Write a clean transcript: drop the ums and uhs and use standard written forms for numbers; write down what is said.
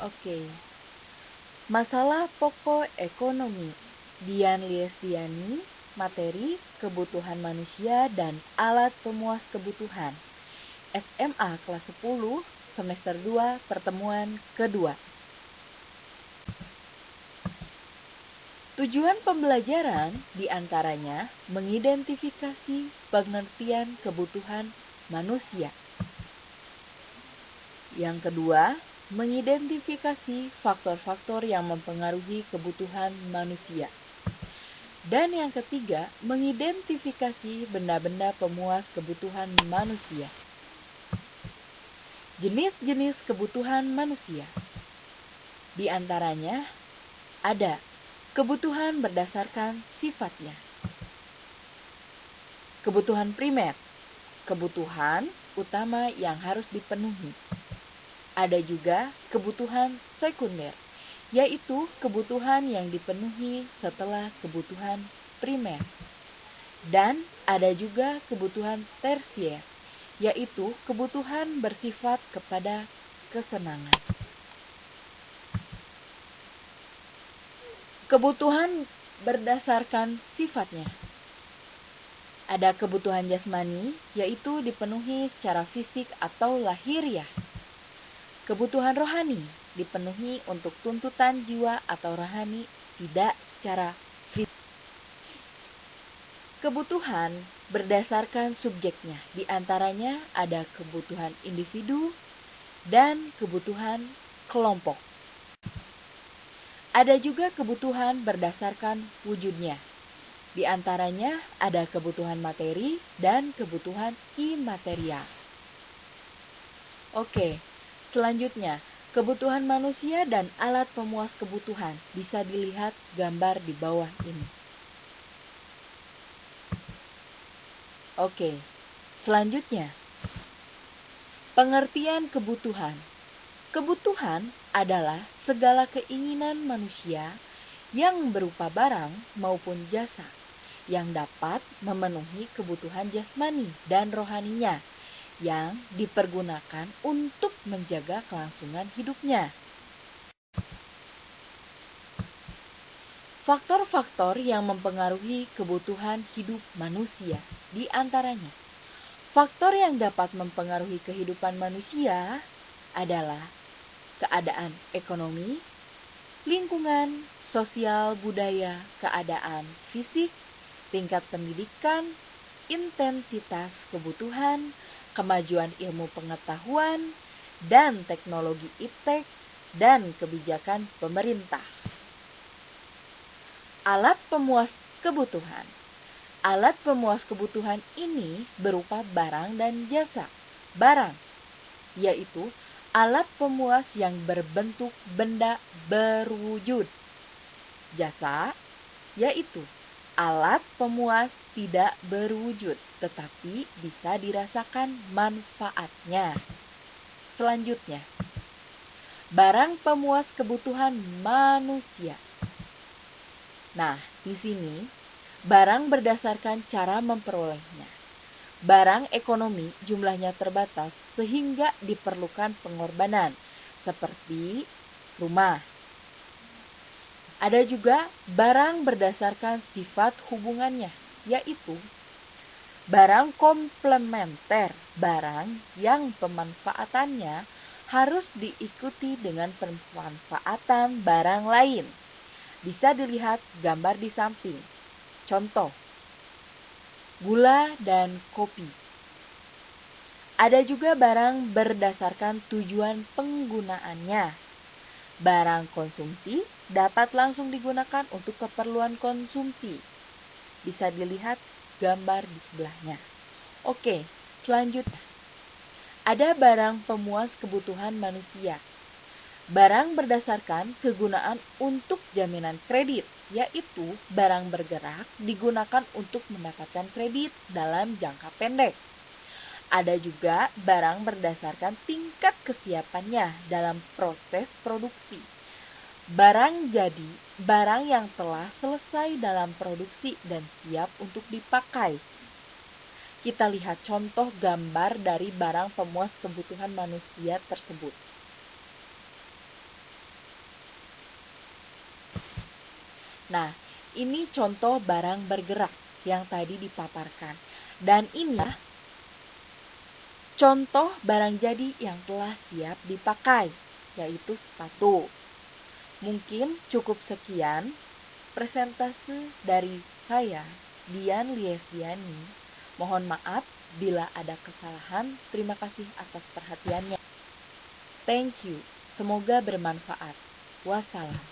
Oke, masalah pokok ekonomi. Dian Liestiani, materi, kebutuhan manusia dan alat pemuas kebutuhan. SMA kelas 10, semester 2, pertemuan kedua. Tujuan pembelajaran diantaranya mengidentifikasi pengertian kebutuhan manusia. Yang kedua, mengidentifikasi faktor-faktor yang mempengaruhi kebutuhan manusia. Dan yang ketiga, mengidentifikasi benda-benda pemuas kebutuhan manusia. Jenis-jenis kebutuhan manusia. Di antaranya ada kebutuhan berdasarkan sifatnya. Kebutuhan primer, kebutuhan utama yang harus dipenuhi. Ada juga kebutuhan sekunder, yaitu kebutuhan yang dipenuhi setelah kebutuhan primer. Dan ada juga kebutuhan tersier, yaitu kebutuhan bersifat kepada kesenangan. Kebutuhan berdasarkan sifatnya. Ada kebutuhan jasmani, yaitu dipenuhi secara fisik atau lahiriah. Kebutuhan rohani dipenuhi untuk tuntutan jiwa atau rohani, tidak secara fisik. Kebutuhan berdasarkan subjeknya, di antaranya ada kebutuhan individu dan kebutuhan kelompok. Ada juga kebutuhan berdasarkan wujudnya. Di antaranya ada kebutuhan materi dan kebutuhan imaterial. Oke, selanjutnya, kebutuhan manusia dan alat pemuas kebutuhan bisa dilihat gambar di bawah ini. Oke, selanjutnya, pengertian kebutuhan. Kebutuhan adalah segala keinginan manusia yang berupa barang maupun jasa yang dapat memenuhi kebutuhan jasmani dan rohaninya yang dipergunakan untuk menjaga kelangsungan hidupnya. Faktor-faktor yang mempengaruhi kebutuhan hidup manusia, di antaranya faktor yang dapat mempengaruhi kehidupan manusia adalah keadaan ekonomi, lingkungan, sosial, budaya, keadaan fisik, tingkat pendidikan, intensitas kebutuhan, kemajuan ilmu pengetahuan, dan teknologi iptek, dan kebijakan pemerintah. Alat pemuas kebutuhan. Alat pemuas kebutuhan ini berupa barang dan jasa. Barang, yaitu alat pemuas yang berbentuk benda berwujud. Jasa, yaitu alat pemuas tidak berwujud, tetapi bisa dirasakan manfaatnya. Selanjutnya, barang pemuas kebutuhan manusia. Nah, di sini barang berdasarkan cara memperolehnya. Barang ekonomi jumlahnya terbatas sehingga diperlukan pengorbanan, seperti rumah. Ada juga barang berdasarkan sifat hubungannya, yaitu barang komplementer, barang yang pemanfaatannya harus diikuti dengan pemanfaatan barang lain. Bisa dilihat gambar di samping. Contoh, gula dan kopi. Ada juga barang berdasarkan tujuan penggunaannya. Barang konsumsi dapat langsung digunakan untuk keperluan konsumsi. Bisa dilihat gambar di sebelahnya. Oke, selanjutnya. Ada barang pemuas kebutuhan manusia. Barang berdasarkan kegunaan untuk jaminan kredit, yaitu barang bergerak digunakan untuk mendapatkan kredit dalam jangka pendek. Ada juga barang berdasarkan tingkat kesiapannya dalam proses produksi. Barang jadi barang yang telah selesai dalam produksi dan siap untuk dipakai. Kita lihat contoh gambar dari barang pemuas kebutuhan manusia tersebut. Nah, ini contoh barang bergerak yang tadi dipaparkan. Dan inilah contoh barang jadi yang telah siap dipakai, yaitu sepatu. Mungkin cukup sekian presentase dari saya, Dian Liesiani. Mohon maaf bila ada kesalahan. Terima kasih atas perhatiannya. Thank you. Semoga bermanfaat. Wassalam.